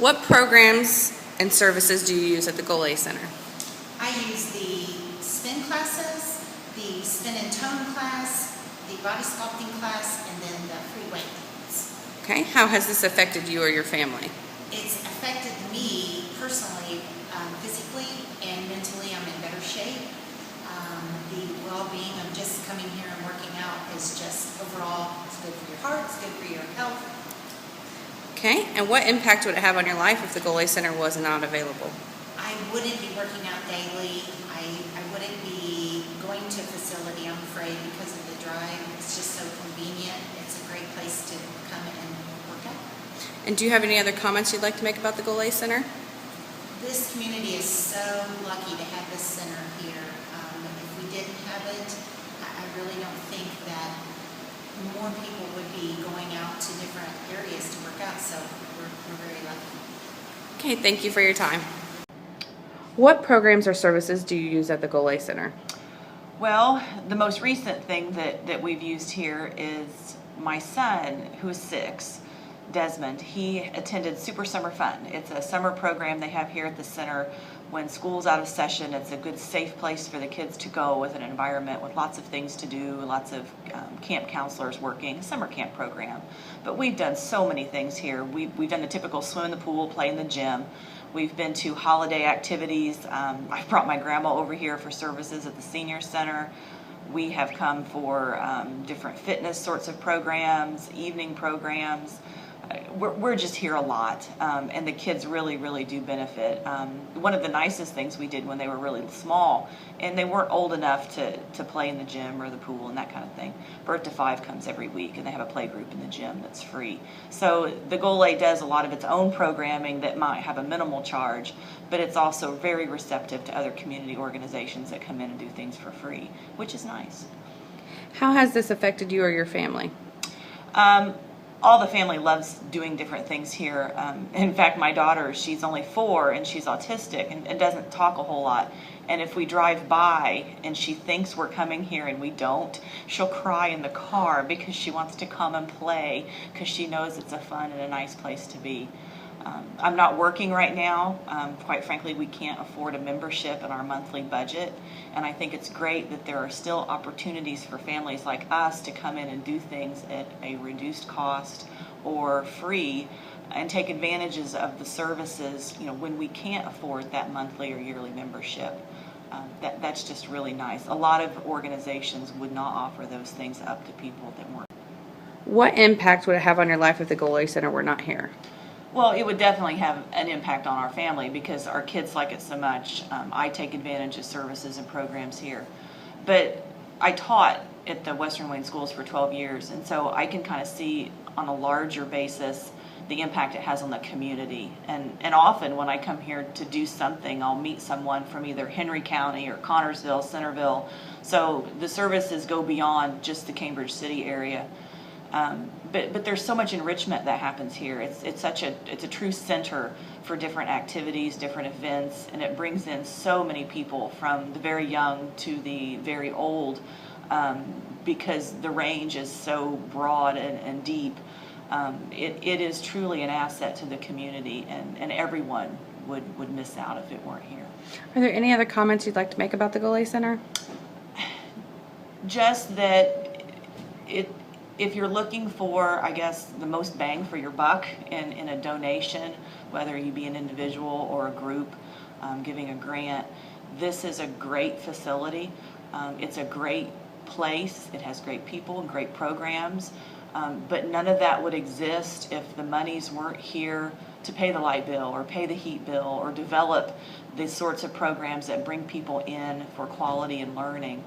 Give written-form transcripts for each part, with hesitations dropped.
What programs and services do you use at the Golay Center? I use the spin classes, the spin and tone class, the body sculpting class, and then the free weight class. Okay, how has this affected you or your family? It's affected me personally, physically and mentally. I'm in better shape. The well-being of just coming here and working out is just overall, it's good for your heart, it's good for your health. Okay, and what impact would it have on your life if the Golay Center was not available? I wouldn't be working out daily. I wouldn't be going to a facility, I'm afraid, because of the drive. It's just so convenient. It's a great place to come and work out. And do you have any other comments you'd like to make about the Golay Center? This community is so lucky to have this center here. If we didn't have it, I really don't think that more people would be going out to different areas to work out, so we're very lucky. Okay, thank you for your time. What programs or services do you use at the Golay Center? Well, the most recent thing that we've used here is my son, who is 6, Desmond. He attended Super Summer Fun. It's a summer program they have here at the center. When school's out of session, it's a good, safe place for the kids to go with an environment with lots of things to do, lots of camp counselors working, a summer camp program. But we've done so many things here. We've done the typical swim in the pool, play in the gym. We've been to holiday activities. I've brought my grandma over here for services at the senior center. We have come for different fitness sorts of programs, evening programs. We're just here a lot, and the kids really do benefit. One of the nicest things we did when they were really small, and they weren't old enough to play in the gym or the pool and that kind of thing. Birth to 5 comes every week, and they have a play group in the gym that's free. So the Golay does a lot of its own programming that might have a minimal charge, but it's also very receptive to other community organizations that come in and do things for free, which is nice. How has this affected you or your family? All the family loves doing different things here. In fact, my daughter, she's only 4 and she's autistic and doesn't talk a whole lot. And if we drive by and she thinks we're coming here and we don't, she'll cry in the car because she wants to come and play because she knows it's a fun and a nice place to be. I'm not working right now. Quite frankly, we can't afford a membership in our monthly budget. And I think it's great that there are still opportunities for families like us to come in and do things at a reduced cost or free and take advantages of the services, when we can't afford that monthly or yearly membership. That's just really nice. A lot of organizations would not offer those things up to people that weren't. What impact would it have on your life if the Golay Center were not here? Well, it would definitely have an impact on our family because our kids like it so much. I take advantage of services and programs here. But I taught at the Western Wayne schools for 12 years, and so I can kind of see on a larger basis the impact it has on the community. And often when I come here to do something, I'll meet someone from either Henry County or Connorsville, Centerville. So the services go beyond just the Cambridge City area. But there's so much enrichment that happens here. It's a true center for different activities, different events, and it brings in so many people from the very young to the very old because the range is so broad and deep. It is truly an asset to the community, and everyone would miss out if it weren't here. Are there any other comments you'd like to make about the Golay Center? Just that if you're looking for, I guess, the most bang for your buck in a donation, whether you be an individual or a group giving a grant, this is a great facility. It's a great place. It has great people and great programs, but none of that would exist if the monies weren't here to pay the light bill or pay the heat bill or develop the sorts of programs that bring people in for quality and learning.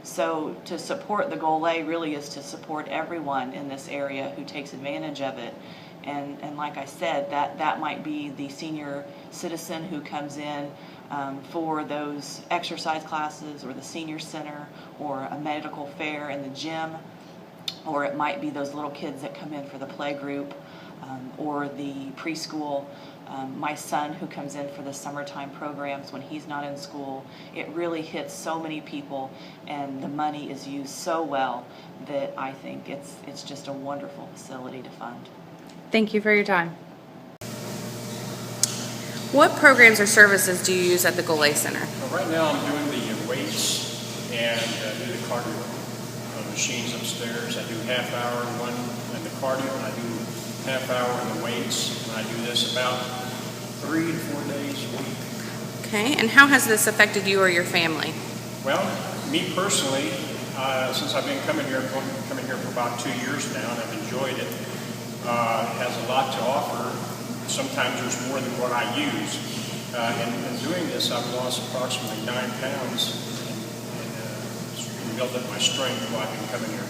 So to support the Golay really is to support everyone in this area who takes advantage of it. And like I said, that might be the senior citizen who comes in for those exercise classes or the senior center or a medical fair in the gym, or it might be those little kids that come in for the play group or the preschool. My son who comes in for the summertime programs when he's not in school. It really hits so many people, and the money is used so well that I think it's just a wonderful facility to fund. Thank you for your time. What programs or services do you use at the Golay Center? Well, right now I'm doing the weights and do the cardio machines upstairs. I do half hour one in the cardio and I do half hour in the weights. And I do this about 3 to 4 days a week. Okay, and how has this affected you or your family? Well, me personally, since I've been coming here for about 2 years now and I've enjoyed it, it has a lot to offer. Sometimes there's more than what I use. And in doing this, I've lost approximately 9 pounds and built up my strength while I've been coming here.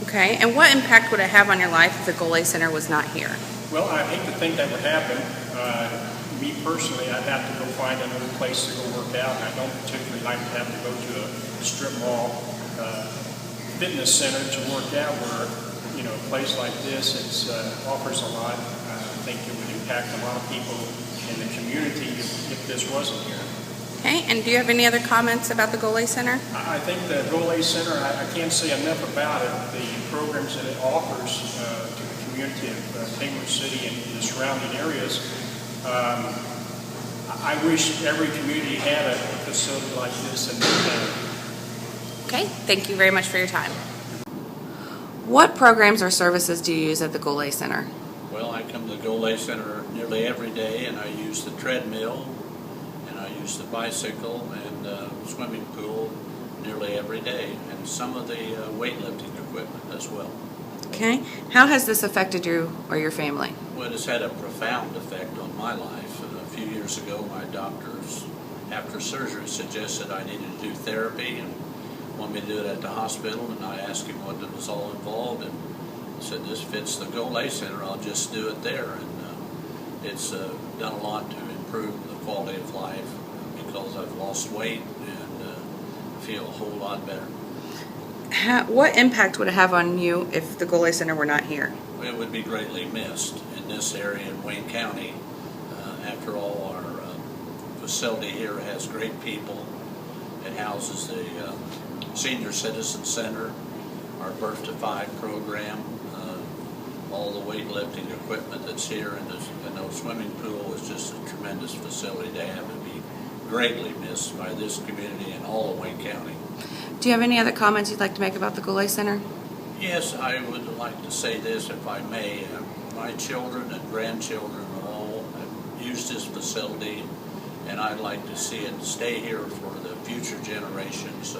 Okay, and what impact would it have on your life if the Golay Center was not here? Well, I hate to think that would happen. Me personally, I'd have to go find another place to go work out, and I don't particularly like to have to go to a strip mall fitness center to work out where, a place like this offers a lot. I think it would impact a lot of people in the community if this wasn't here. Okay, and do you have any other comments about the Golay Center? I think the Golay Center, I can't say enough about it. The programs that it offers to the community of Cambridge City and the surrounding areas. I wish every community had a facility like this in their town. Okay, thank you very much for your time. What programs or services do you use at the Golay Center? Well, I come to the Golay Center nearly every day, and I use the treadmill, and I use the bicycle and swimming pool nearly every day, and some of the weightlifting equipment as well. Okay, how has this affected you or your family? Well, it has had a profound effect on my life. A few years ago, my doctors, after surgery, suggested I needed to do therapy and wanted me to do it at the hospital, and I asked him what was all involved, and he said, this fits the Golay Center, I'll just do it there. And it's done a lot to improve the quality of life because I've lost weight and feel a whole lot better. What impact would it have on you if the Golay Center were not here? It would be greatly missed in this area in Wayne County. After all, our facility here has great people. It houses the Senior Citizen Center, our Birth to 5 program, all the weightlifting equipment that's here, and the swimming pool is just a tremendous facility to have and be greatly missed by this community and all of Wayne County. Do you have any other comments you'd like to make about the Golay Center? Yes, I would like to say this, if I may. My children and grandchildren all have used this facility, and I'd like to see it stay here for the future generations.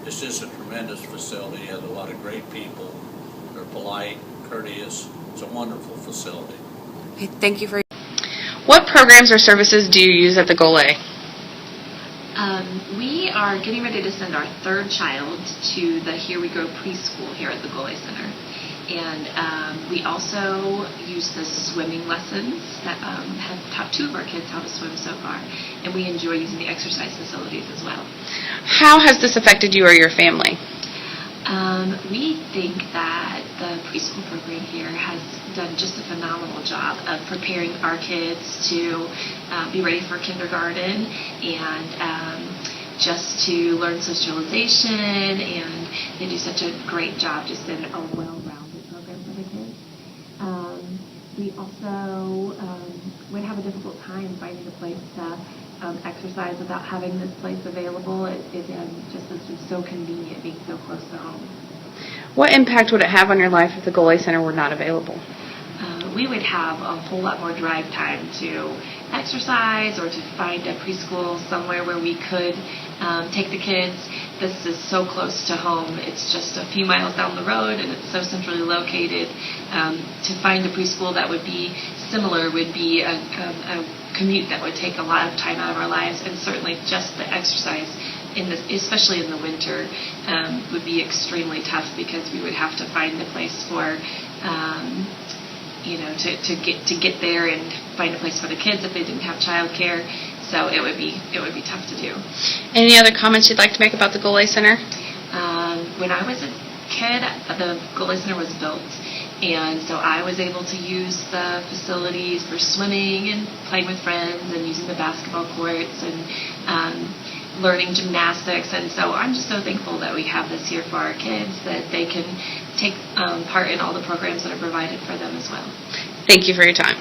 It's just a tremendous facility. It has a lot of great people. They're polite, courteous. It's a wonderful facility. Okay, thank you for. What programs or services do you use at the Golay? We are getting ready to send our third child to the Here We Go preschool here at the Golay Center. And we also use the swimming lessons that have taught 2 of our kids how to swim so far. And we enjoy using the exercise facilities as well. How has this affected you or your family? We think that the preschool program here has done just a phenomenal job of preparing our kids to be ready for kindergarten and just to learn socialization, and they do such a great job just in a well-rounded program for the kids. We also would have a difficult time finding a place to exercise without having this place available. It is so convenient being so close to home. What impact would it have on your life if the Golay Center were not available? We would have a whole lot more drive time to exercise or to find a preschool somewhere where we could take the kids. This is so close to home. It's just a few miles down the road, and it's so centrally located. To find a preschool that would be similar would be a commute that would take a lot of time out of our lives, and certainly just the exercise, especially in the winter, would be extremely tough because we would have to find a place for to get there and find a place for the kids if they didn't have childcare. So it would be tough to do. Any other comments you'd like to make about the Golay Center? When I was a kid, the Golay Center was built, and so I was able to use the facilities for swimming and playing with friends and using the basketball courts and learning gymnastics. And so I'm just so thankful that we have this here for our kids, that they can take part in all the programs that are provided for them as well. Thank you for your time.